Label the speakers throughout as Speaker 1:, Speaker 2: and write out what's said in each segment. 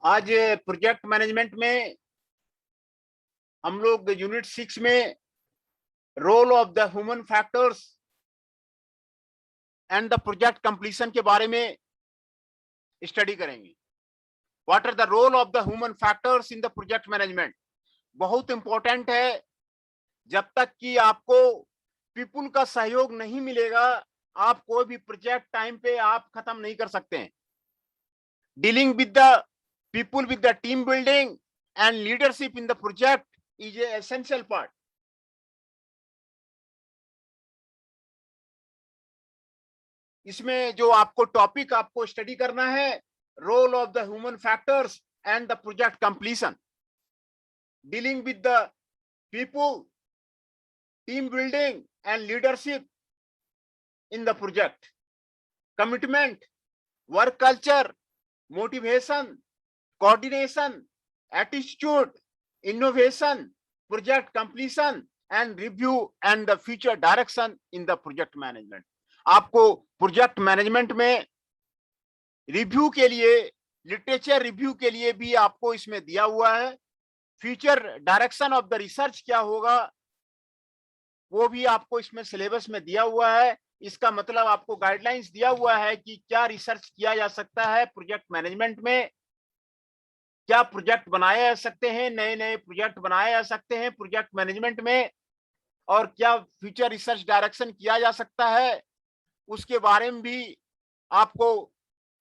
Speaker 1: आज project management में हम लोग यूनिट 6 में role of the human factors and the project completion के बारे में स्टडी करेंगे। What are the role of the human factors in the project management. बहुत इंपॉर्टेंट है। जब तक कि आपको पीपुल का सहयोग नहीं मिलेगा, आप कोई भी प्रोजेक्ट टाइम पे आप खत्म नहीं कर सकते हैं। Dealing with the people with the team building and leadership in the project is a essential part. इसमें जो आपको टॉपिक आपको स्टडी करना है, role of the human factors and the project completion, dealing with the people, team building and leadership in the project, commitment, work culture, motivation, coordination, attitude, innovation, project completion and review and the future direction in the project management. आपको project management में review के लिए, literature review के लिए भी आपको इसमें दिया हुआ है। Future direction of the research क्या होगा वो भी आपको इसमें सिलेबस में दिया हुआ है। इसका मतलब आपको गाइडलाइंस दिया हुआ है कि क्या रिसर्च किया जा सकता है प्रोजेक्ट मैनेजमेंट में, क्या प्रोजेक्ट बनाए जा सकते हैं, नए नए प्रोजेक्ट बनाए जा सकते हैं प्रोजेक्ट मैनेजमेंट में, और क्या फ्यूचर रिसर्च डायरेक्शन किया जा सकता है, उसके बारे में भी आपको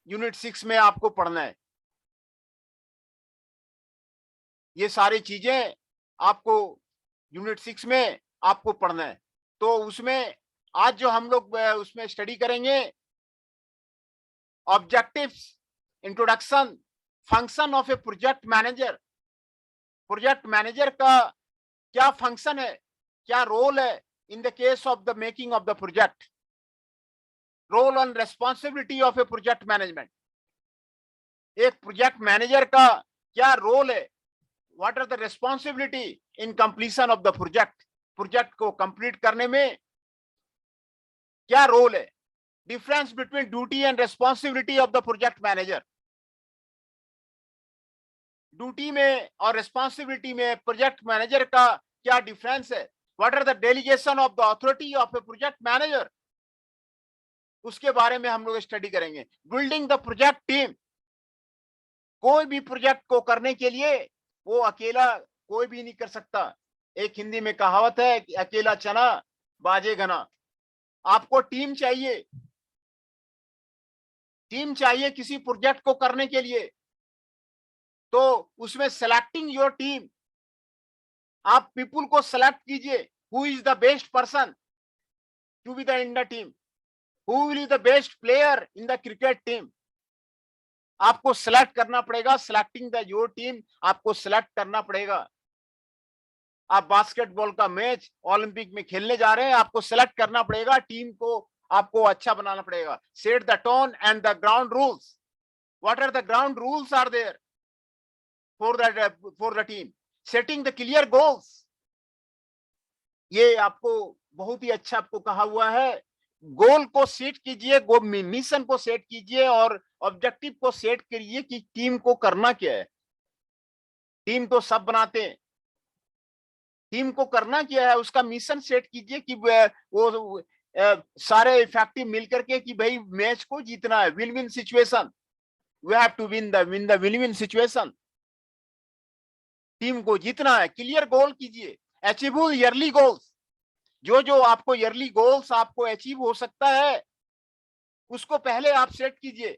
Speaker 1: यूनिट 6 में आपको पढ़ना है। ये सारी चीजें आपको यूनिट 6 में आपको पढ़ना है। तो उसमें आज जो हम लोग उसमें स्टडी करेंगे, objectives, introduction, function of a project manager. Project manager का क्या फंक्शन है, क्या रोल है in the case of the making of the project, role and responsibility of a project management. एक प्रोजेक्ट मैनेजर का क्या रोल है, what are the responsibility in completion of the project. Project को complete करने में क्या role है, difference between duty and responsibility of the project manager. Duty में और रेस्पॉन्सिबिलिटी में प्रोजेक्ट मैनेजर का क्या डिफरेंस है, what are the delegation of the authority of a project manager, उसके बारे में हम लोग स्टडी करेंगे। Building the project team. कोई भी प्रोजेक्ट को करने के लिए वो अकेला कोई भी नहीं कर सकता। एक हिंदी में कहावत है कि अकेला चना बाजे घना। आपको टीम चाहिए, टीम चाहिए किसी प्रोजेक्ट को करने के लिए। तो उसमें सेलेक्टिंग योर टीम, आप पीपुल को सेलेक्ट कीजिए, who is the best person to be the in the team, who will the best player in the cricket team. आपको सेलेक्ट करना पड़ेगा, सेलेक्टिंग द योर टीम, आपको सेलेक्ट करना पड़ेगा। आप बास्केटबॉल का मैच ओलंपिक में खेलने जा रहे हैं, आपको सेलेक्ट करना पड़ेगा, टीम को आपको अच्छा बनाना पड़ेगा। Set the tone and the ground rules. What are the ground rules are there for the team. Setting the clear goals. ये आपको बहुत ही अच्छा आपको कहा हुआ है। गोल को सेट कीजिए, मिशन को सेट कीजिए और ऑब्जेक्टिव को सेट करिए कि टीम को करना क्या है। टीम तो सब बनाते हैं, टीम को करना क्या है उसका मिशन सेट कीजिए कि वो सारे इफेक्टिव मिलकर के कि भाई मैच को जीतना है, win win situation, we have to win the win win situation. Team को जीतना है, क्लियर गोल कीजिए, अचीवेबल ईयरली गोल्स। जो जो आपको ईयरली गोल्स आपको अचीव हो सकता है उसको पहले आप सेट कीजिए।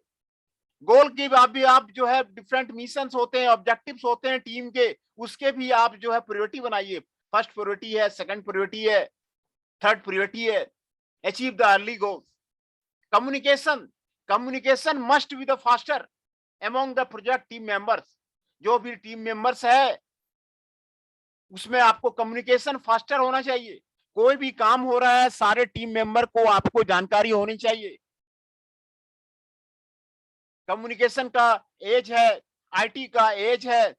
Speaker 1: गोल की आप जो है डिफरेंट मिशंस होते हैं, ऑब्जेक्टिव्स होते हैं टीम के, उसके भी आप जो है प्रायोरिटी बनाइए। फर्स्ट प्रायोरिटी है, सेकंड प्रायोरिटी है, थर्ड प्रायोरिटी है। Achieve the early goals. Communication, communication must be the faster among the project team members. जो भी टीम मेंबर्स है उसमें आपको कम्युनिकेशन फास्टर होना चाहिए। कोई भी काम हो रहा है सारे टीम मेंबर को आपको जानकारी होनी चाहिए। कम्युनिकेशन का एज है, आईटी का एज है,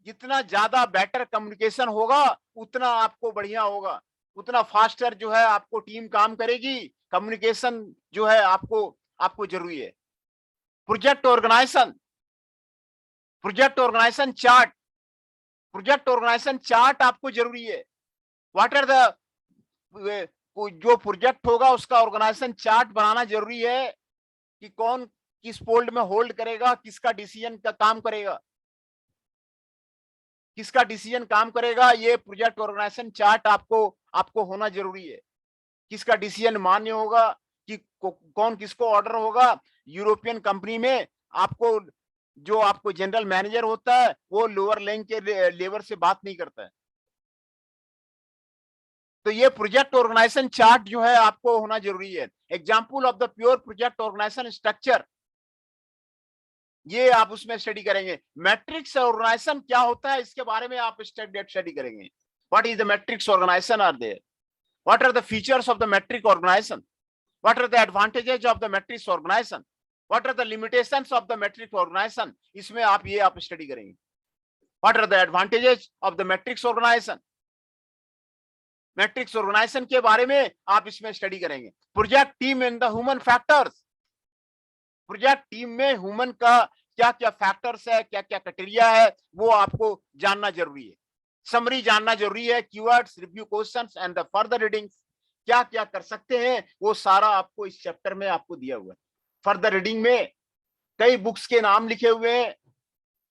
Speaker 1: जितना ज्यादा बेटर कम्युनिकेशन होगा उतना आपको बढ़िया होगा। उतना फास्टर जो है आपको टीम काम करेगी। कम्युनिकेशन जो है आपको जरूरी है। Project organisation chart, project organisation chart आपको जरूरी है। व्हाट आर द, जो प्रोजेक्ट होगा उसका ऑर्गेनाइजेशन चार्ट बनाना जरूरी है कि कौन किस फोल्ड में होल्ड करेगा, किसका डिसीजन का काम करेगा, किसका डिसीजन काम करेगा। ये प्रोजेक्ट ऑर्गेनाइजेशन चार्ट आपको होना जरूरी है। किसका डिसीजन मान्य होगा कि कौन किसको ऑर्डर होगा। यूरोपियन कंपनी में आपको जनरल मैनेजर होता है वो लोअर रैंक के लेबर से बात नहीं करता है। तो ये प्रोजेक्ट ऑर्गेनाइजेशन चार्ट जो है आपको होना जरूरी है। Example of the pure project organisation structure, ये आप उसमें स्टडी करेंगे। मैट्रिक्स ऑर्गेनाइजेशन क्या होता है इसके बारे में आप स्टडी करेंगे। What is the matrix organisation are there, what are the features of the matrix organisation, what are the advantages of the matrix organisation, what are the limitations of the matrix organisation. इसमें आप study करेंगे। What are the advantages of the matrix organisation, matrix organisation के बारे में आप इसमें study करेंगे। Project team in the human factors, project team में ह्यूमन का क्या क्या फैक्टर्स है, क्या क्या क्राइटेरिया है, वो आपको जानना जरूरी है। समरी जानना जरूरी है। Keywords, review questions and the further readings, क्या क्या कर सकते हैं वो सारा आपको इस चैप्टर में आपको दिया हुआ है। फर्दर रीडिंग में कई बुक्स के नाम लिखे हुए हैं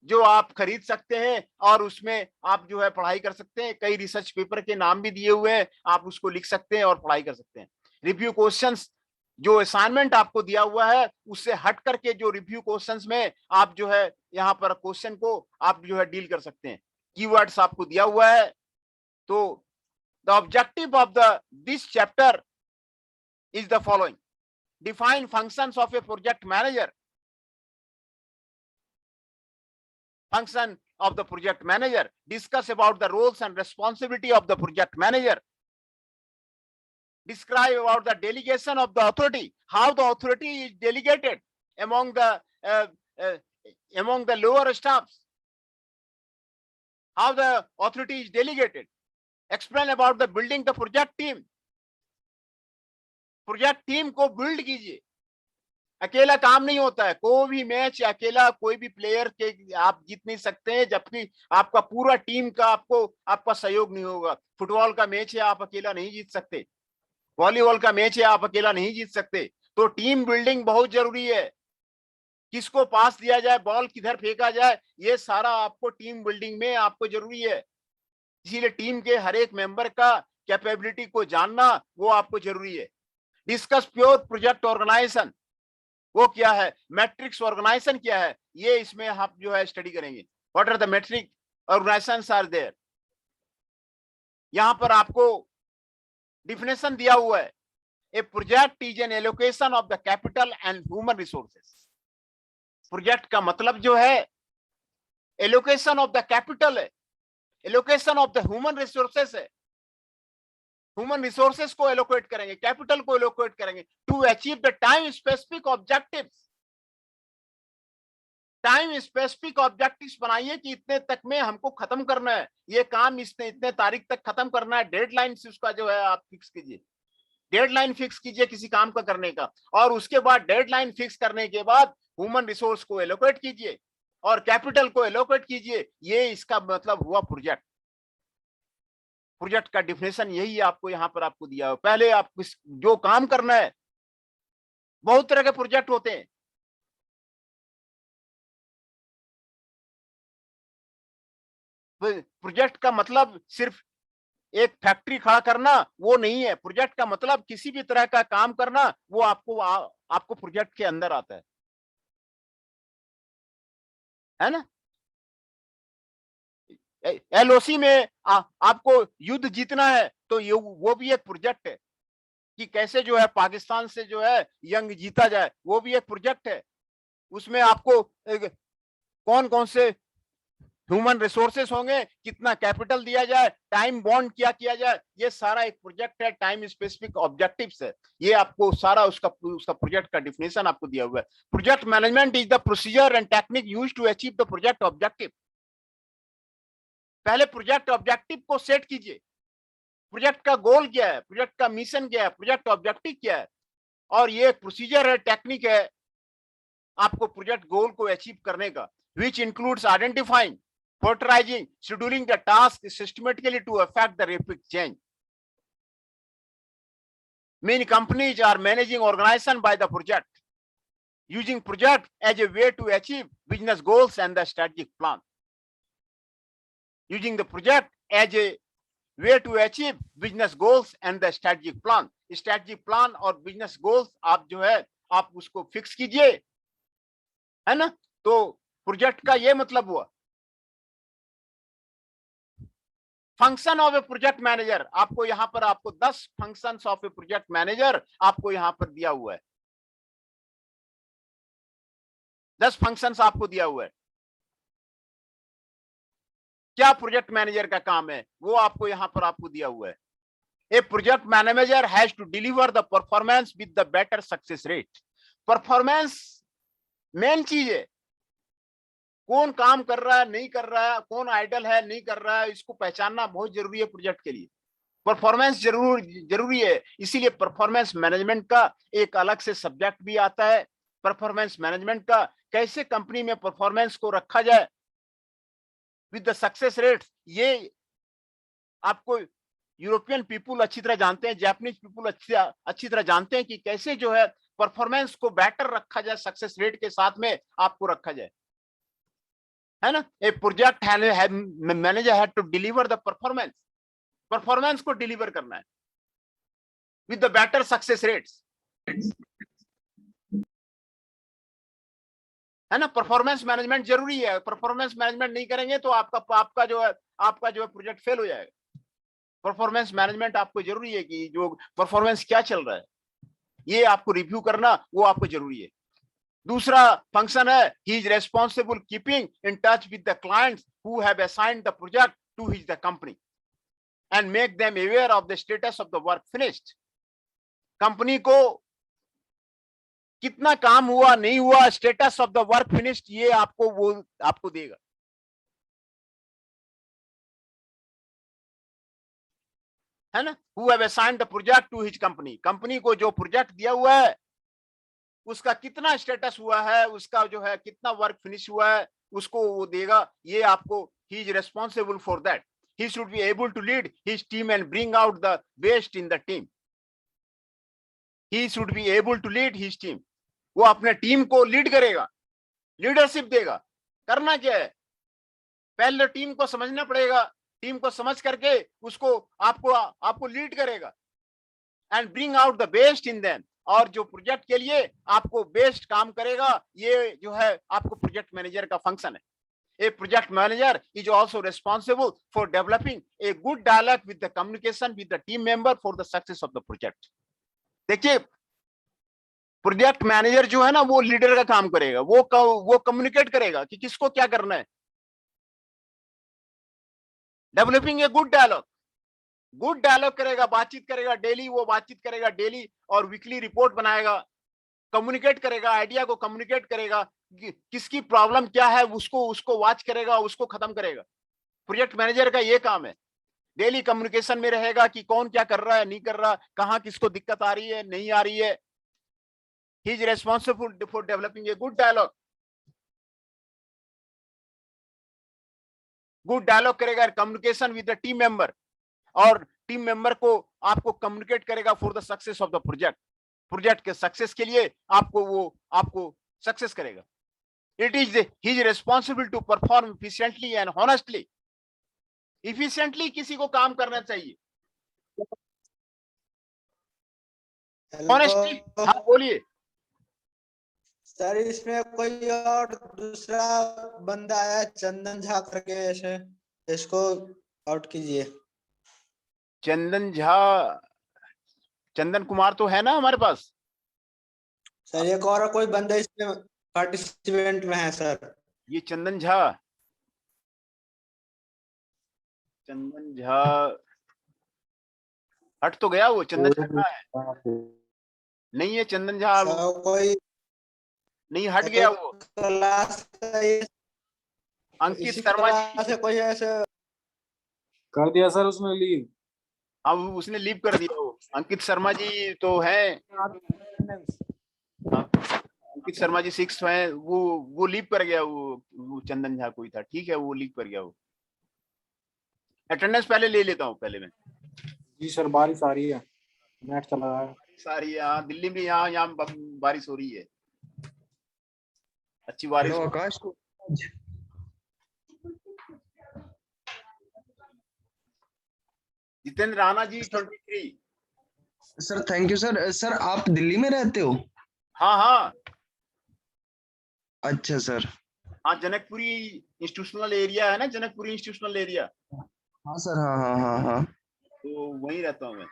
Speaker 1: जो आप खरीद सकते हैं और उसमें आप जो है पढ़ाई कर सकते हैं। कई रिसर्च पेपर के नाम भी दिए हुए हैं, आप उसको लिख सकते हैं और पढ़ाई कर सकते हैं। रिव्यू क्वेश्चंस, जो असाइनमेंट आपको दिया हुआ है उससे हट करके जो रिव्यू क्वेश्चंस में आप जो है यहाँ पर क्वेश्चन को आप जो है डील कर सकते हैं। कीवर्ड्स आपको दिया हुआ है। तो the objective of this chapter is the following: define functions of a project manager, function of the project manager, discuss about the roles and responsibility of the project manager, describe about the delegation of the authority, how the authority is delegated among the lower staffs, how the authority is delegated, explain about the building the project team, project team को build कीजिए। अकेला काम नहीं होता है, कोई भी match अकेला कोई भी प्लेयर के आप जीत नहीं सकते हैं जबकि आपका पूरा टीम का आपका सहयोग नहीं होगा। फुटबॉल का मैच है, आप अकेला नहीं जीत सकते। वॉलीबॉल का मैच है, आप अकेला नहीं जीत सकते। तो टीम बिल्डिंग बहुत जरूरी है। किसको पास दिया जाए, बॉल किधर फेंका जाए, ये सारा आपको टीम बिल्डिंग में आपको जरूरी है। इसीलिए टीम के हर एक मेंबर का कैपेबिलिटी को जानना वो आपको जरूरी है। डिस्कस प्योर प्रोजेक्ट ऑर्गेनाइजेशन, वो क्या है, मैट्रिक्स ऑर्गेनाइजेशन क्या है, ये इसमें आप जो है स्टडी करेंगे। What are the matrix organisations are there, यहां पर आपको डिफिनेशन दिया हुआ है। A project is an allocation of the capital and human resources. Project का मतलब जो है एलोकेशन ऑफ द कैपिटल है, allocation of the human resources है। ह्यूमन रिसोर्सेस को एलोकेट करेंगे, कैपिटल को एलोकेट करेंगे to achieve the time specific objectives. Time specific objectives बनाइए कि इतने तक में हमको खत्म करना है, ये काम इतने तारीख तक खत्म करना है। डेडलाइन उसका जो है आप फिक्स कीजिए, डेडलाइन फिक्स कीजिए किसी काम का करने का, और उसके बाद डेडलाइन फिक्स करने के बाद ह्यूमन रिसोर्स को एलोकेट कीजिए और कैपिटल को एलोकेट कीजिए। ये इसका मतलब हुआ प्रोजेक्ट। प्रोजेक्ट का डिफिनेशन यही आपको यहाँ पर आपको दिया है। पहले आप जो काम करना है, बहुत तरह के प्रोजेक्ट होते हैं। प्रोजेक्ट का मतलब सिर्फ एक फैक्ट्री खड़ा करना वो नहीं है। प्रोजेक्ट का मतलब किसी भी तरह का काम करना, वो आपको प्रोजेक्ट के अंदर आता है ना। एलओसी में आपको युद्ध जीतना है तो वो भी एक प्रोजेक्ट है कि कैसे जो है पाकिस्तान से जो है यंग जीता जाए, वो भी एक प्रोजेक्ट है। उसमें आपको कौन कौन से ह्यूमन रिसोर्सेस होंगे, कितना कैपिटल दिया जाए, टाइम बॉन्ड क्या किया जाए, ये सारा एक प्रोजेक्ट है। टाइम स्पेसिफिक ऑब्जेक्टिव्स है, ये आपको सारा उसका प्रोजेक्ट का डिफिनेशन आपको दिया हुआ है। Project management is the procedure and technique used to achieve the project objective. पहले प्रोजेक्ट ऑब्जेक्टिव को सेट कीजिए, प्रोजेक्ट का गोल क्या है, प्रोजेक्ट का मिशन क्या है, प्रोजेक्ट ऑब्जेक्टिव क्या है, और ये एक प्रोसीजर है, टेक्निक है आपको प्रोजेक्ट गोल को अचीव करने का, which includes identifying, prioritizing, scheduling the task systematically to affect the rapid change. Many companies are managing organization by the project, using project as a way to achieve business goals and the strategic plan. Using the project as a way to achieve business goals and the strategic plan. Strategic plan और business goals आप जो है आप उसको fix कीजिए, है ना। तो प्रोजेक्ट का ये मतलब हुआ। Function of a project manager, आपको यहां पर आपको 10 functions of a project manager आपको यहां पर दिया हुआ है, 10 फंक्शंस आपको दिया हुआ है। क्या प्रोजेक्ट मैनेजर का काम है वो आपको यहां पर आपको दिया हुआ है। A project manager has to deliver the performance with the better success rate. Performance main चीज है, कौन काम कर रहा है नहीं कर रहा है, कौन आइडल है नहीं कर रहा है, इसको पहचानना बहुत जरूरी है प्रोजेक्ट के लिए। परफॉर्मेंस जरूरी है, इसीलिए परफॉर्मेंस मैनेजमेंट का एक अलग से सब्जेक्ट भी आता है। परफॉर्मेंस मैनेजमेंट का कैसे कंपनी में परफॉर्मेंस को रखा जाए विद द सक्सेस रेट्स, ये आपको यूरोपियन पीपुल अच्छी तरह जानते हैं, जापानीज पीपुल अच्छी तरह जानते हैं कि कैसे जो है परफॉर्मेंस को बेटर रखा जाए, सक्सेस रेट के साथ में आपको रखा जाए, है ना। A project manager had to deliver the performance, performance को डिलीवर करना है with the better success rates, है ना। परफॉर्मेंस मैनेजमेंट जरूरी है, परफॉर्मेंस मैनेजमेंट नहीं करेंगे तो आपका जो है प्रोजेक्ट फेल हो जाएगा। परफॉर्मेंस मैनेजमेंट आपको जरूरी है कि जो परफॉर्मेंस क्या चल रहा है ये आपको रिव्यू करना वो आपको जरूरी है। दूसरा फंक्शन है he is responsible keeping in touch with the clients who have assigned the project to his the company and make them aware of the status of the work finished. Company को कितना काम हुआ नहीं हुआ, status of the work finished, ये आपको देगा, है ना। Who have assigned the project to his company, company को जो प्रोजेक्ट दिया हुआ है उसका कितना स्टेटस हुआ है, उसका जो है कितना वर्क फिनिश हुआ है, उसको वो देगा। ये आपको he is responsible for that. He should be able to lead his team and bring out the best in the team. He should be able to lead his team. वो अपने team को लीड करेगा, leadership देगा। करना क्या है, पहले team को समझना पड़ेगा, टीम को समझ करके उसको आपको लीड करेगा and bring out the best in them, और जो प्रोजेक्ट के लिए आपको बेस्ट काम करेगा, ये जो है आपको प्रोजेक्ट मैनेजर का फंक्शन है। A project manager is also responsible for developing a good dialogue with the communication with the team member for the success of the project. देखिए प्रोजेक्ट मैनेजर जो है ना वो लीडर का काम करेगा, वो कम्युनिकेट करेगा कि किसको क्या करना है। डेवलपिंग ए गुड डायलॉग करेगा, बातचीत करेगा डेली, वो बातचीत करेगा डेली और वीकली रिपोर्ट बनाएगा, कम्युनिकेट करेगा, आइडिया को कम्युनिकेट करेगा, किसकी प्रॉब्लम क्या है उसको वॉच करेगा, उसको खत्म करेगा। प्रोजेक्ट मैनेजर का ये काम है, डेली कम्युनिकेशन में रहेगा कि कौन क्या कर रहा है नहीं कर रहा, कहाँ किसको दिक्कत आ रही है नहीं आ रही है। He is responsible for developing a good dialogue करेगा, communication with the team member, और टीम मेंबर को आपको कम्युनिकेट करेगा for the success of the project के सक्सेस के लिए आपको सक्सेस करेगा। It is his responsible to perform efficiently and honestly. Efficiently किसी को काम करना चाहिए, ऑनेस्टली। हाँ बोलिए
Speaker 2: सर, इसमें कोई और दूसरा बंदा आया चंदन झा करके, ऐसे इसको आउट कीजिए।
Speaker 1: चंदन झा, चंदन कुमार तो है ना हमारे पास
Speaker 2: सर। एक और कोई बंदा इसमें पार्टिसिपेंट में है सर।
Speaker 1: ये चंदन झा हट तो गया, वो चंदन झा कहाँ है? नहीं है चंदन झा,
Speaker 2: कोई
Speaker 1: नहीं हट गया वो।
Speaker 2: क्लास
Speaker 1: अंकित शर्मा जी
Speaker 2: से कोई ऐसे
Speaker 3: कर दिया सर उसमें लीव।
Speaker 1: हाँ उसने लीव कर दिया। वो अंकित शर्मा जी तो है, अंकित शर्मा जी 6 है, वो लीव कर गया। वो चंदन झा कोई था, ठीक है, वो लीव कर गया। वो अटेंडेंस पहले ले लेता हूँ पहले मैं।
Speaker 3: जी सर, बारिश आ रही है, नेट चला रहा है।
Speaker 1: सारी यहाँ दिल्ली में, यहाँ बारिश हो रही है, अच्छी बारिश।
Speaker 4: Hello Akash.
Speaker 1: Jitendra Rana ji 23।
Speaker 4: Sir thank you sir. Sir आप दिल्ली में रहते हो?
Speaker 1: हाँ हाँ
Speaker 4: अच्छा सर।
Speaker 1: हाँ, जनकपुरी इंस्टीट्यूशनल एरिया है ना, जनकपुरी इंस्टीट्यूशनल एरिया,
Speaker 4: हाँ सर, हाँ हाँ हाँ हाँ।
Speaker 1: तो वहीं रहता हूँ मैं।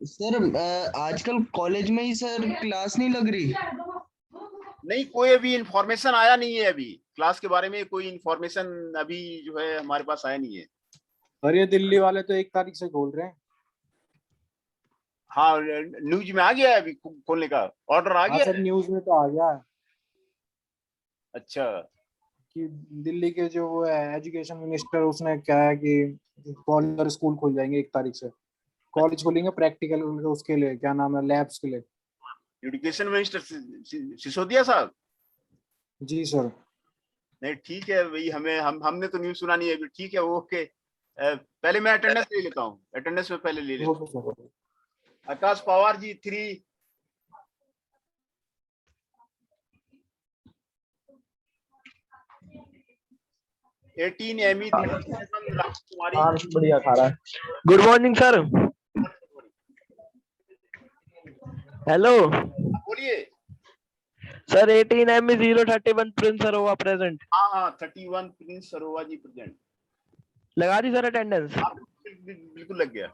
Speaker 4: सर आजकल कॉलेज में ही सर क्लास नहीं लग रही?
Speaker 1: नहीं, कोई अभी इंफॉर्मेशन आया नहीं है, अभी क्लास के बारे में कोई इंफॉर्मेशन अभी जो है हमारे पास आया नहीं है।
Speaker 3: और ये दिल्ली वाले तो 1 तारीख से खोल रहे हैं।
Speaker 1: हाँ, न्यूज में आ गया है, अभी खोलने का ऑर्डर आ
Speaker 3: हाँ
Speaker 1: गया
Speaker 3: सर,
Speaker 1: है।
Speaker 3: न्यूज में तो आ गया है
Speaker 1: अच्छा,
Speaker 3: कि दिल्ली के जो वो है एजुकेशन मिनिस्टर, उसने क्या है कि कॉलेज और स्कूल खुल जाएंगे 1 तारीख से। कॉलेज खुलेंगे प्रैक्टिकल उसके लिए, क्या नाम है, लैब्स के लिए।
Speaker 1: एजुकेशन मिनिस्टर सिसोदिया साहब।
Speaker 3: जी सर।
Speaker 1: नहीं ठीक है भाई, हमने तो न्यूज सुना नहीं है अभी, ठीक है ओके। पहले मैं अटेंडेंस ले लेता हूँ, अटेंडेंस में पहले ले लेता
Speaker 3: ओके सर।
Speaker 1: हूँ। आकाश पवार जी 3। Eighteen M E Kumari.
Speaker 2: बढ़िया खा रहा है।
Speaker 5: Good morning sir. हेलो
Speaker 1: बोलिए।
Speaker 5: Sir, 18 ME 031 Prince Sarova present.
Speaker 1: हाँ हाँ 31 प्रिंस सरोवा जी प्रेजेंट।
Speaker 5: लगा दी सर अटेंडेंस?
Speaker 1: बिल्कुल लग गया।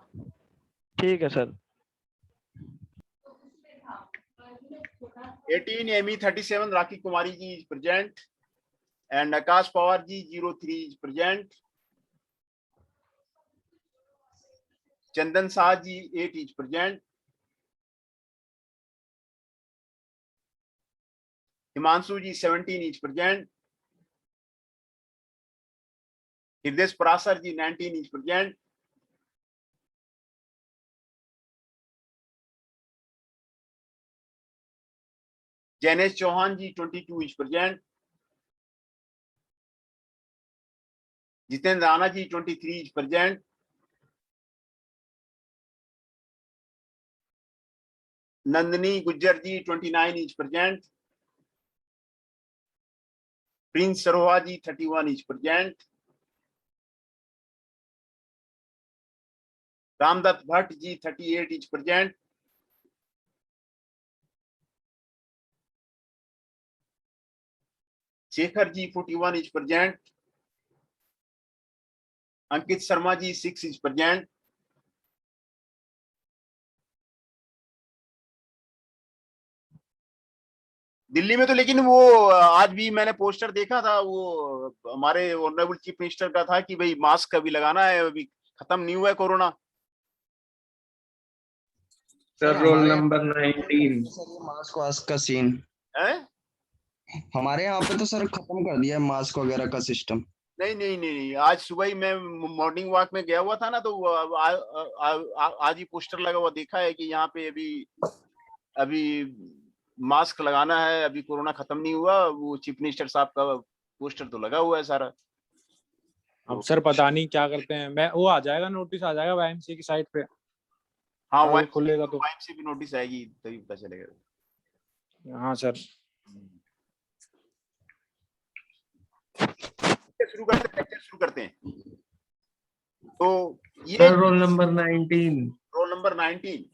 Speaker 5: ठीक है सर।
Speaker 1: 18 एमी 37 Rakhi Kumari ji present and Akash Pawar ji 03 present. Chandan Shah ji 8 is present. Himanshu ji 17 is present. Hriday Parashar ji 19 is present. Jainesh Chauhan ji 22 is present. Jitendra Rana ji 23 is present. Nandini Gujjar ji 29 is present. Prince Saroha ji 31 is present. Ramdutt Bhatt ji 38 is present. Shekhar ji 41 is present. Ankit Sharma ji 6 is present. Delhi में तो लेकिन वो आज भी मैंने पोस्टर देखा था, वो हमारे ऑनरेबल चीफ मिनिस्टर का था कि भाई मास्क अभी लगाना है, अभी खत्म नहीं हुआ है corona.
Speaker 4: Sir roll number 19 sir, ये मास्क वास्क का सीन
Speaker 1: है?
Speaker 4: हमारे यहाँ पे तो सर खत्म कर दिया है मास्क वगैरह का सिस्टम।
Speaker 1: नहीं नहीं नहीं नहीं, आज सुबह ही मैं मॉर्निंग वॉक में गया हुआ था ना, तो आज ही पोस्टर लगा हुआ देखा है कि यहाँ पे अभी मास्क लगाना है, अभी कोरोना खत्म नहीं हुआ। वो चीफ मिनिस्टर साहब का पोस्टर तो लगा हुआ है सारा।
Speaker 3: अब सर पता नहीं क्या करते हैं। मैं वो आ जाएगा, नोटिस आ जाएगा वाईएमसी की साइट पे।
Speaker 1: हाँ,
Speaker 3: अगर खुलेगा तो।
Speaker 1: वाईएमसी भी नोटिस आएगी तभी पता चलेगा।
Speaker 3: हाँ सर।
Speaker 1: लेक्चर शुरू करते हैं। तो ये
Speaker 4: sir roll number 19।
Speaker 1: Roll number 19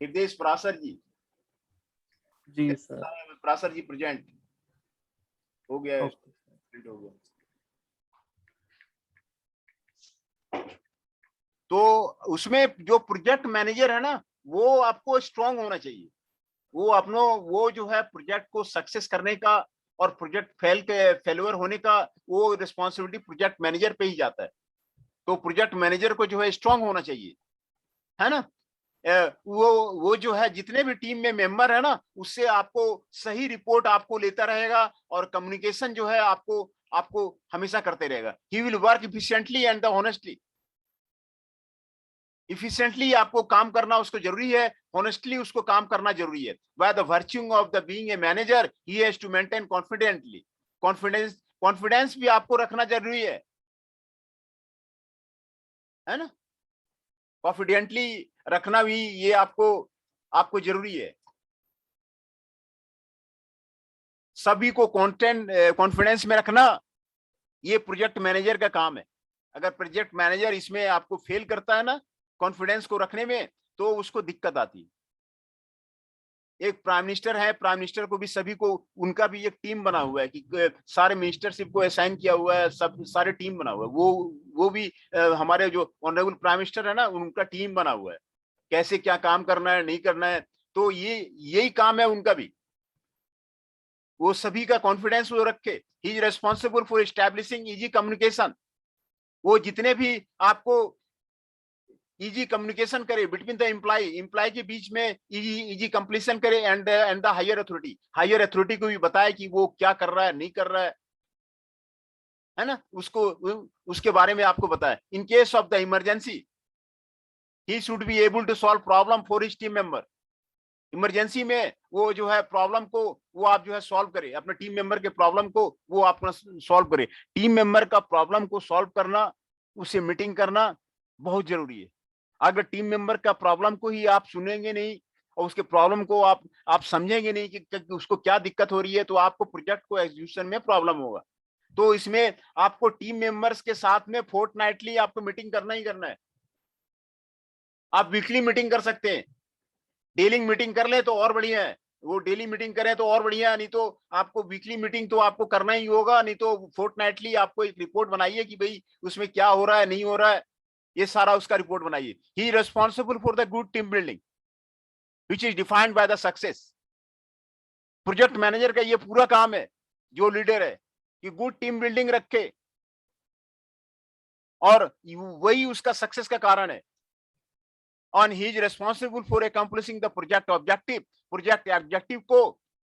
Speaker 1: हृदय पराशर जी।
Speaker 2: जी सर।
Speaker 1: पराशर जी प्रेजेंट हो गया है, हो गया। तो उसमें जो प्रोजेक्ट मैनेजर है ना, वो आपको स्ट्रांग होना चाहिए। वो जो है प्रोजेक्ट को सक्सेस करने का और प्रोजेक्ट फेलियर होने का वो रिस्पॉन्सिबिलिटी प्रोजेक्ट मैनेजर पे ही जाता है। तो प्रोजेक्ट मैनेजर को जो है स्ट्रांग होना चाहिए, है ना। वो जो है जितने भी टीम में मेंबर है ना, उससे आपको सही रिपोर्ट आपको लेता रहेगा और कम्युनिकेशन जो है आपको हमेशा करते रहेगा। He will work efficiently and the honestly. Efficiently आपको काम करना उसको जरूरी है, ऑनेस्टली उसको काम करना जरूरी है। By the virtue of the being a manager he has to maintain confidently, confidence भी आपको रखना जरूरी है ना, कॉन्फिडेंटली रखना भी ये आपको जरूरी है। सभी को कॉन्फिडेंस में रखना ये प्रोजेक्ट मैनेजर का काम है। अगर प्रोजेक्ट मैनेजर इसमें आपको फेल करता है ना कॉन्फिडेंस को रखने में, तो उसको दिक्कत आती है। एक प्राइम मिनिस्टर है, प्राइम मिनिस्टर को भी सभी को, उनका भी एक टीम बना हुआ है कि सारे मिनिस्टरशिप को असाइन किया हुआ है, सब सारे टीम बना हुआ है। वो भी हमारे जो ऑनरेबल प्राइम मिनिस्टर है ना, उनका टीम बना हुआ है, कैसे क्या काम करना है नहीं करना है। तो यही काम है उनका भी, वो सभी का कॉन्फिडेंस वो रखे। ही is responsible for establishing easy communication. वो जितने भी आपको इजी कम्युनिकेशन करे बिटवीन द एम्प्लॉय के बीच में, इजी कंप्लीशन करे एंड द हायर अथॉरिटी को भी बताए कि वो क्या कर रहा है नहीं कर रहा है ना, उसको उसके बारे में आपको बताए। In case of the emergency he should be able to solve problem for his team member. Emergency में वो जो है प्रॉब्लम को वो आप जो है सॉल्व करे, अपने टीम मेंबर के प्रॉब्लम को वो अपना सॉल्व करे। टीम मेंबर का प्रॉब्लम को सॉल्व करना, उससे मीटिंग करना बहुत जरूरी है। अगर टीम मेंबर का प्रॉब्लम को ही आप सुनेंगे नहीं और उसके प्रॉब्लम को आप समझेंगे नहीं कि उसको क्या दिक्कत हो रही है, तो आपको प्रोजेक्ट को एग्जीक्यूशन में प्रॉब्लम होगा। तो इसमें आपको टीम मेंबर्स के साथ में फोर्टनाइटली आपको मीटिंग करना ही करना है। आप वीकली मीटिंग कर सकते हैं, डेली मीटिंग कर ले तो और बढ़िया है, वो डेली मीटिंग करें तो और बढ़िया, नहीं तो आपको वीकली मीटिंग तो आपको करना ही होगा, नहीं तो फोर्टनाइटली आपको एक रिपोर्ट बनाइए कि भाई उसमें क्या हो रहा है नहीं हो रहा है, ये सारा उसका रिपोर्ट बनाइए। He responsible for the good team building which is defined by the success. Project manager का ये पूरा काम है, जो लीडर है, कि गुड टीम बिल्डिंग रखे, और वही उसका सक्सेस का कारण है। On he is responsible for accomplishing the project objective। Project objective को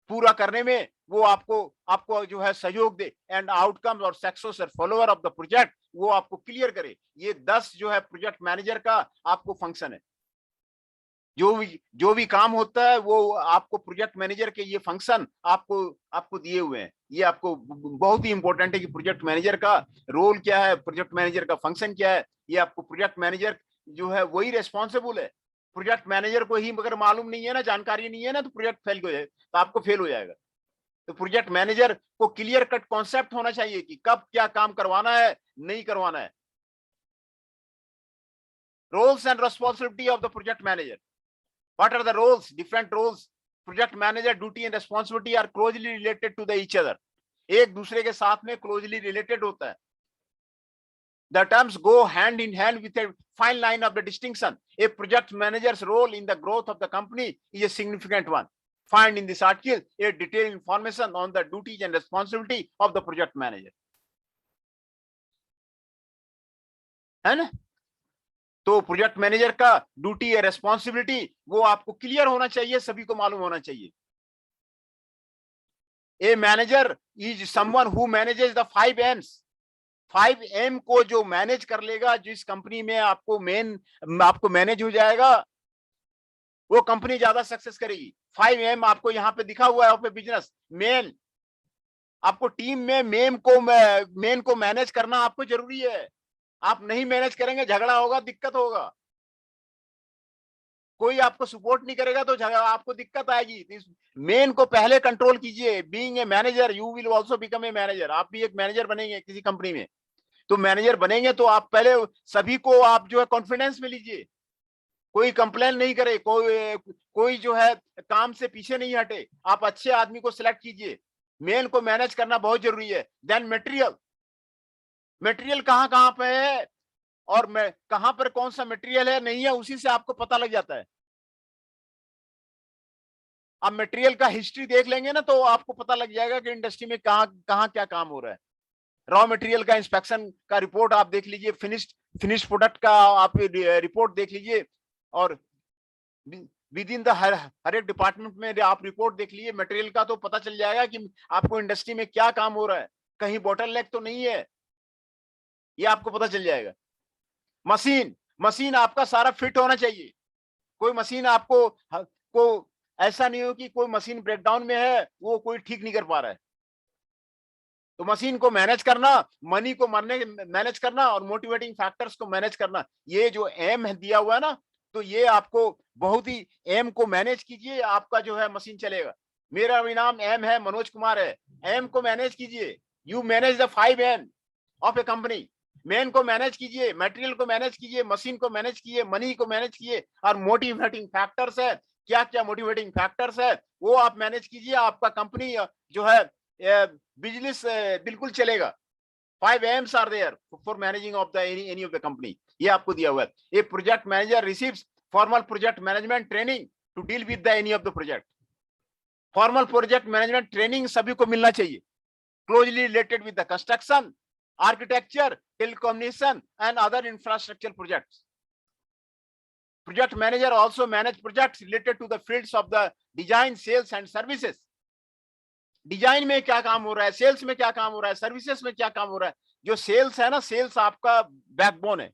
Speaker 1: पूरा करने में वो आपको जो है सहयोग दे, एंड आउटकम और सक्सेस और फॉलोअर ऑफ द प्रोजेक्ट वो आपको क्लियर करे। ये 10 जो है प्रोजेक्ट मैनेजर का आपको फंक्शन है। जो भी काम होता है वो आपको प्रोजेक्ट मैनेजर के ये फंक्शन आपको दिए हुए हैं। ये आपको बहुत ही इंपॉर्टेंट है कि प्रोजेक्ट मैनेजर का रोल क्या है, प्रोजेक्ट मैनेजर का फंक्शन क्या है। ये आपको प्रोजेक्ट मैनेजर जो है वही रेस्पॉन्सिबल है। प्रोजेक्ट मैनेजर को ही अगर मालूम नहीं है ना, जानकारी नहीं है ना, तो प्रोजेक्ट फेल हो जाए, तो आपको फेल हो जाएगा। तो प्रोजेक्ट मैनेजर को क्लियर कट कॉन्सेप्ट होना चाहिए कि कब क्या काम करवाना है नहीं करवाना है। Roles and responsibility of the project manager. What are the roles? Different roles. Project manager duty and responsibility are closely related to the each other. एक दूसरे के साथ में closely related होता है। The terms go hand in hand with a fine line of the distinction. A project manager's role in the growth of the company is a significant one. Find in this article a detailed information on the duties and responsibility of the project manager. है ना? तो project manager का duty या responsibility वो आपको clear होना चाहिए, सभी को मालूम होना चाहिए। A manager is someone who manages the 5 M's। 5 M को जो मैनेज कर लेगा, जिस कंपनी में आपको मैनेज हो जाएगा, वो कंपनी ज्यादा सक्सेस करेगी। 5 M आपको यहाँ पे दिखा हुआ है ऑफ ए बिजनेस। मेन आपको टीम में मेन को मैनेज करना आपको जरूरी है। आप नहीं मैनेज करेंगे झगड़ा होगा, दिक्कत होगा। कोई आपको सपोर्ट नहीं करेगा तो झगड़ा आपको दिक्कत आएगी। मेन को पहले कंट्रोल कीजिए। Being a manager you will also become a manager. आप भी एक मैनेजर बनेंगे किसी कंपनी में, तो मैनेजर बनेंगे तो आप पहले सभी को आप जो है कॉन्फिडेंस में लीजिए। कोई कंप्लेन नहीं करे, कोई जो है काम से पीछे नहीं हटे। आप अच्छे आदमी को सिलेक्ट कीजिए। मेन को मैनेज करना बहुत जरूरी है। देन मटेरियल कहाँ पे है और कहां पर कौन सा मटेरियल है नहीं है, उसी से आपको पता लग जाता है। आप मटेरियल का हिस्ट्री देख लेंगे ना, तो आपको पता लग जाएगा कि इंडस्ट्री में कहां क्या काम हो रहा है। रॉ मटेरियल का इंस्पेक्शन का रिपोर्ट आप देख लीजिए, फिनिश्ड प्रोडक्ट का आप रिपोर्ट देख लीजिए, और विद इन द हर एक डिपार्टमेंट में आप रिपोर्ट देख लीजिए मटेरियल का, तो पता चल जाएगा कि आपको इंडस्ट्री में क्या काम हो रहा है, कहीं बॉटलनेक तो नहीं है, ये आपको पता चल जाएगा। मशीन मशीन आपका सारा फिट होना चाहिए। कोई मशीन आपको को ऐसा नहीं हो कि कोई मशीन ब्रेकडाउन में है, वो कोई ठीक नहीं कर पा रहा है। तो मशीन को मैनेज करना, मनी को मैनेज करना और मोटिवेटिंग फैक्टर्स को मैनेज करना, ये जो एम है दिया हुआ है ना, तो ये आपको बहुत ही एम को मैनेज कीजिए, आपका जो है मशीन चलेगा। मेरा भी नाम एम है, मनोज कुमार है। एम को मैनेज कीजिए, you manage the 5 M of a company. Man को मैनेज कीजिए, मटेरियल को मैनेज कीजिए, मशीन को मैनेज कीजिए, मनी को मैनेज कीजिए, और मोटिवेटिंग फैक्टर्स है, क्या क्या मोटिवेटिंग फैक्टर्स है वो आप मैनेज कीजिए। आपका कंपनी जो है बिजनेस बिल्कुल चलेगा। 5 M's are there for managing of the any of the company, ये आपको दिया हुआ है। A project manager receives formal project management training to deal with the any of the project. Formal project management training सभी को मिलना चाहिए, closely related with the construction, architecture, telecommunication and other infrastructure projects. Project manager also manage projects related to the fields of the design, sales and services. Design में क्या काम हो रहा है, सेल्स में क्या काम हो रहा है, सर्विसेज में क्या काम हो रहा है। जो सेल्स है ना, सेल्स आपका बैकबोन है।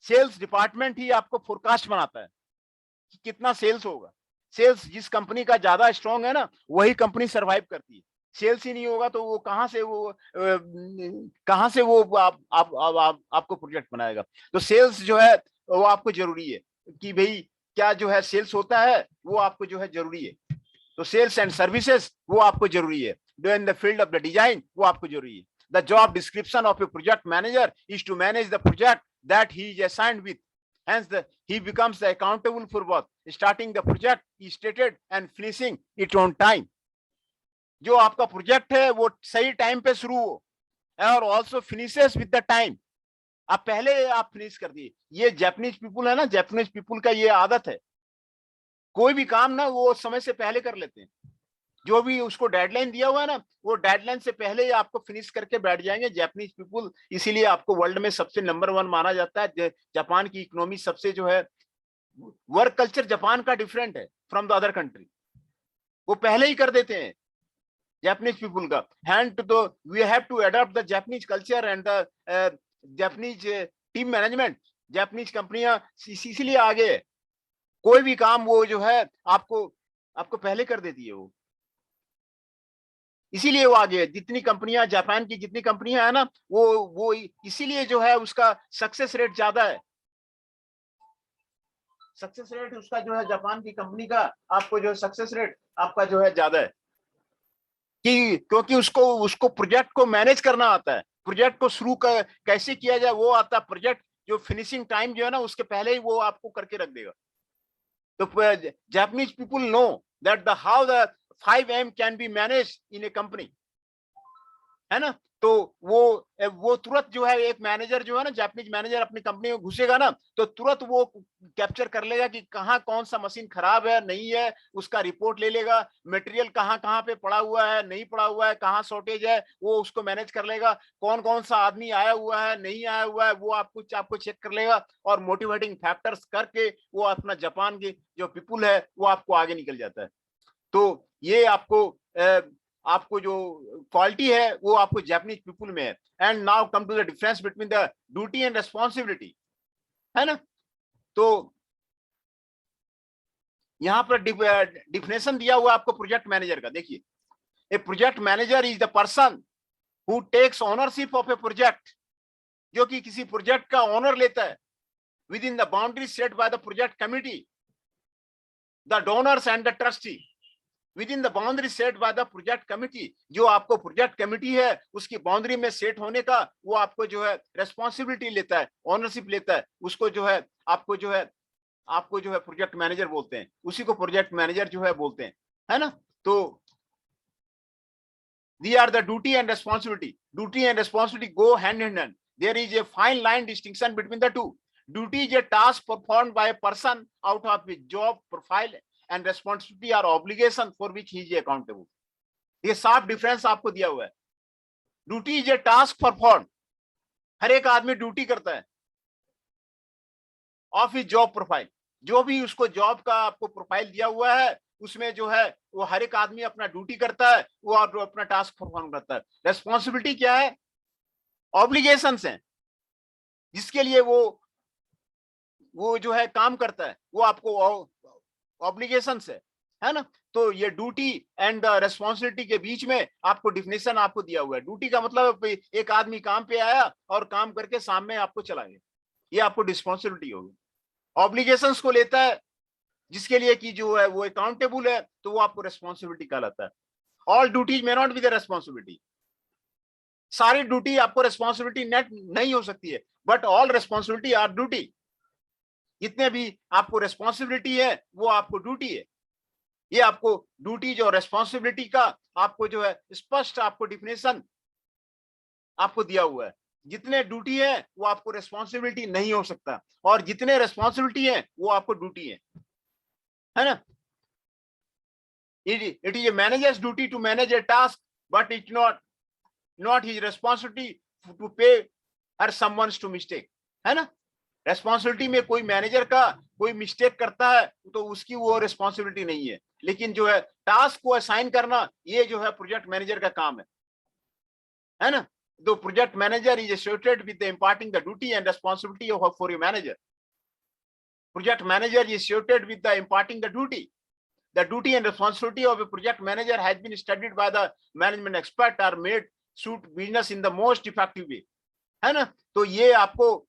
Speaker 1: सेल्स डिपार्टमेंट ही आपको फोरकास्ट बनाता है कि कितना सेल्स होगा। सेल्स जिस कंपनी का ज्यादा स्ट्रांग है ना, वही कंपनी सरवाइव करती है। सेल्स ही नहीं होगा तो वो कहां से वो आपको प्रोजेक्ट बनाएगा। तो सेल्स जो है वो आपको जरूरी है कि भाई क्या जो है सेल्स होता है वो आपको जो है जरूरी है। तो सेल्स एंड सर्विसेज वो आपको जरूरी है। In the field of the design वो आपको जरूरी है। The job description of a project manager is to manage the project that he is assigned with, hence he becomes accountable for both starting the project is stated and finishing it on time। जो आपका project है वो सही time पे शुरू हो और also finishes with the time. आप पहले आप फिनिश कर दिए। ये जापानीज पीपुल है ना, जापानीज पीपुल का ये आदत है, कोई भी काम ना वो समय से पहले कर लेते हैं। जो भी उसको डेडलाइन दिया हुआ है ना, वो डेडलाइन से पहले ही आपको फिनिश करके बैठ जाएंगे जापानीज पीपुल। इसीलिए आपको वर्ल्ड में सबसे नंबर 1 माना जाता है। जापान की इकोनॉमी सबसे जो है, वर्क कल्चर जापान का डिफरेंट है फ्रॉम द अदर कंट्री। वो पहले ही कर देते हैं जापानीज पीपुल का। हैंड तो we have to adopt the Japanese culture and the Japanese team management. Japanese कंपनियां इसीलिए आगे है, कोई भी काम वो जो है आपको पहले कर देती है वो, इसीलिए वो आगे है। जितनी कंपनियां जापान की जितनी कंपनियां है ना, वो इसीलिए जो है उसका सक्सेस रेट ज्यादा है। सक्सेस रेट उसका जो है जापान की कंपनी का, आपको जो सक्सेस रेट आपका जो है ज्यादा है क्योंकि उसको प्रोजेक्ट को मैनेज करना आता है, प्रोजेक्ट को शुरू कैसे किया जाए वो आता है। प्रोजेक्ट जो फिनिशिंग टाइम जो है ना, उसके पहले ही वो आपको करके रख देगा। तो Japanese people know that the how the 5 M can be managed in a company, है ना। तो वो तुरंत जो है, एक मैनेजर जो है ना, जापानीज मैनेजर अपनी कंपनी में घुसेगा ना, तो तुरंत वो कैप्चर कर लेगा कि कहाँ कौन सा मशीन खराब है नहीं है, उसका रिपोर्ट ले लेगा। मटेरियल कहाँ कहाँ पे पड़ा हुआ है नहीं पड़ा हुआ है, कहाँ शॉर्टेज है, वो उसको मैनेज कर लेगा। कौन कौन सा आदमी आया हुआ है नहीं आया हुआ है, वो आपको चेक कर लेगा। और मोटिवेटिंग फैक्टर्स करके वो अपना जापान की जो पीपुल है वो आपको आगे निकल जाता है। तो ये आपको जो क्वालिटी है वो आपको जापानीज पीपुल में है। And now come to the difference between the duty and responsibility, है ना। तो यहां पर डिफिनेशन दिया हुआ आपको प्रोजेक्ट मैनेजर का। देखिए, a project manager is the person who takes ownership of a project, जो कि किसी प्रोजेक्ट का ऑनर लेता है within the boundary set by the project committee, the donors and the trustee. Within the boundary set by the project committee, जो आपको project committee है उसकी बाउंड्री में सेट होने का वो आपको जो है रेस्पॉन्सिबिलिटी लेता है, ऑनरशिप लेता है। उसको जो है आपको जो है प्रोजेक्ट मैनेजर बोलते हैं, उसी को प्रोजेक्ट मैनेजर जो है बोलते हैं, है ना। तो they are the duty and responsibility. Duty and responsibility go hand in hand. There is a fine line distinction between the two. Duty is a task performed by a person out of his job profile and responsibility or obligation for which he is accountable। ये साफ difference आपको दिया हुआ है। Duty is a task perform, हर एक आदमी duty करता है ऑफ हिज जॉब प्रोफाइल। जो भी उसको जॉब का आपको प्रोफाइल दिया हुआ है उसमें जो है वो हर एक आदमी अपना ड्यूटी करता है, वो अपना टास्क परफॉर्म करता है। रेस्पॉन्सिबिलिटी क्या है? ऑब्लिगेशंस हैं। जिसके लिए वो जो है काम करता है, वो आपको ऑब्लिगेशंस है ना। तो ये ड्यूटी एंड रेस्पॉन्सिबिलिटी के बीच में आपको डिफिनेशन आपको दिया हुआ है। ड्यूटी का मतलब एक आदमी काम पे आया और काम करके सामने आपको चला गया, ये आपको रिस्पॉन्सिबिलिटी होगी। ऑब्लिगेशंस को लेता है जिसके लिए कि जो है वो अकाउंटेबल है, तो वो आपको रेस्पॉन्सिबिलिटी कहलाता है। All duties may not be the responsibility, सारी ड्यूटी आपको रेस्पॉन्सिबिलिटी नेट नहीं हो सकती है, but all responsibility are duty. जितने भी आपको रेस्पॉन्सिबिलिटी है वो आपको ड्यूटी है। ये आपको ड्यूटीज और रेस्पॉन्सिबिलिटी का आपको जो है स्पष्ट आपको डिफिनेशन आपको दिया हुआ है। जितने ड्यूटी है वो आपको रेस्पॉन्सिबिलिटी नहीं हो सकता, और जितने रेस्पॉन्सिबिलिटी है वो आपको ड्यूटी है ना। It is a manager's duty to manage a task, but it's not his responsibility to pay or someone's to mistake, है ना। रेस्पॉन्सिबिलिटी में कोई मैनेजर का कोई मिस्टेक करता है तो उसकी वो रेस्पॉन्सिबिलिटी नहीं है, लेकिन जो है टास्क को असाइन करना ये जो है प्रोजेक्ट मैनेजर का काम है ना। तो project manager is associated with imparting the duty and responsibility for a manager. Project manager is associated with the imparting the duty. The duty and responsibility of a project manager has been studied by the management expert or made suit business in the most effective way, है ना। तो ये आपको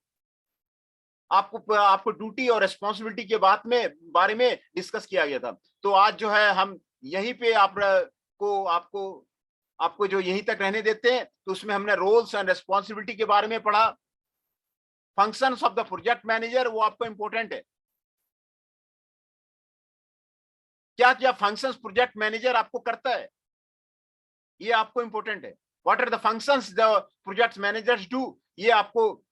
Speaker 1: duty और responsibility के बारे में discuss किया गया था। तो आज जो है हम यहीं पे आपको जो यहीं तक रहने देते हैं। तो उसमें हमने रोल्स एंड रेस्पॉन्सिबिलिटी के बारे में पढ़ा। Functions of the project manager वो आपको इंपॉर्टेंट है, क्या क्या फंक्शंस प्रोजेक्ट मैनेजर आपको करता है ये आपको इंपॉर्टेंट है। What are the functions the project managers do, ये आपको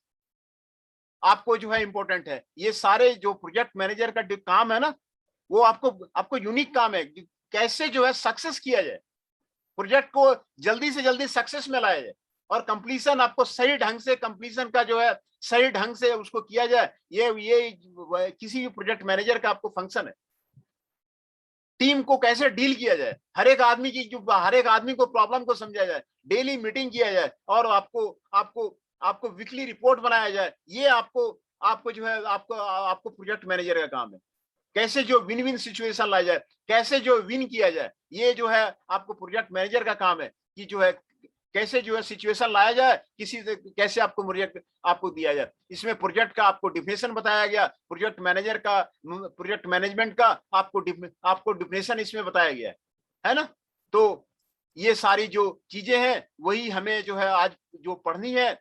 Speaker 1: जो है इंपॉर्टेंट है। ये सारे जो प्रोजेक्ट मैनेजर का जो काम है ना, वो आपको यूनिक काम है। कैसे जो है सक्सेस किया जाए, प्रोजेक्ट को जल्दी से जल्दी सक्सेस में लाया जाए, और कंप्लीशन आपको सही ढंग से कंप्लीशन का जो है सही ढंग से उसको किया जाए। ये किसी भी प्रोजेक्ट मैनेजर का आपको फंक्शन है। टीम को कैसे डील किया जाए, हर एक आदमी को प्रॉब्लम को समझा जाए, डेली मीटिंग किया जाए, और आपको वीकली रिपोर्ट बनाया जाए। ये आपको जो है आपको प्रोजेक्ट मैनेजर का काम है। कैसे जो विन विन सिचुएशन लाया जाए, कैसे जो विन किया जाए, ये जो है आपको प्रोजेक्ट मैनेजर का काम है कि जो है कैसे जो है सिचुएशन लाया जाए, किसी से कैसे आपको प्रोजेक्ट आपको दिया जाए। इसमें प्रोजेक्ट का आपको डिफिनेशन बताया गया, प्रोजेक्ट मैनेजमेंट का आपको डिफिनेशन इसमें बताया गया है ना। तो ये सारी जो चीजें हैं वही हमें जो है आज जो पढ़नी है।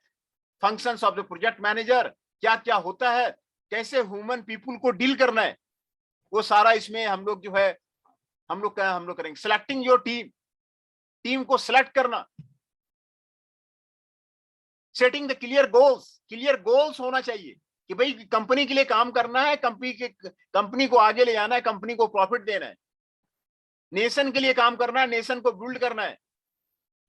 Speaker 1: Functions of the project manager क्या क्या होता है, कैसे ह्यूमन पीपुल को डील करना है, वो सारा इसमें हम लोग करेंगे। सिलेक्टिंग योर टीम को सिलेक्ट करना, सेटिंग द क्लियर गोल्स होना चाहिए कि भाई कंपनी के लिए काम करना है, कंपनी को आगे ले जाना है, कंपनी को प्रॉफिट देना है, नेशन के लिए काम करना है, नेशन को बिल्ड करना है।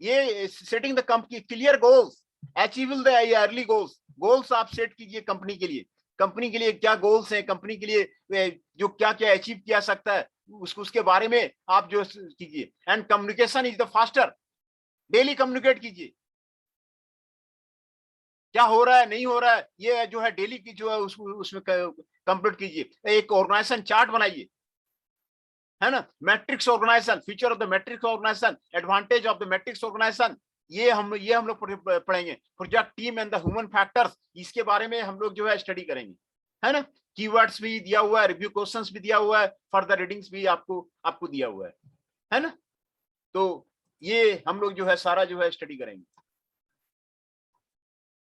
Speaker 1: ये setting the clear goals, achievable the early goals आप सेट कीजिए कंपनी के लिए क्या गोल्स हैं, कंपनी के लिए जो क्या क्या अचीव किया सकता है उसके बारे में आप जो कीजिए। And communication is the faster, daily communicate कीजिए क्या हो रहा है नहीं हो रहा है, ये जो है डेली की जो है उसमें कंप्लीट कीजिए। एक ऑर्गेनाइजेशन चार्ट बनाइए, है ना। Matrix organisation, feature of the matrix organisation, advantage of the matrix organisation, ये हम लोग पढ़ेंगे। Project team and the human factors, इसके बारे में हम लोग जो है स्टडी करेंगे, है ना। कीवर्ड्स भी दिया हुआ है, रिव्यू क्वेश्चंस भी दिया हुआ है, फर्दर रीडिंग्स भी आपको दिया हुआ है ना। तो ये हम लोग जो है सारा जो है स्टडी करेंगे।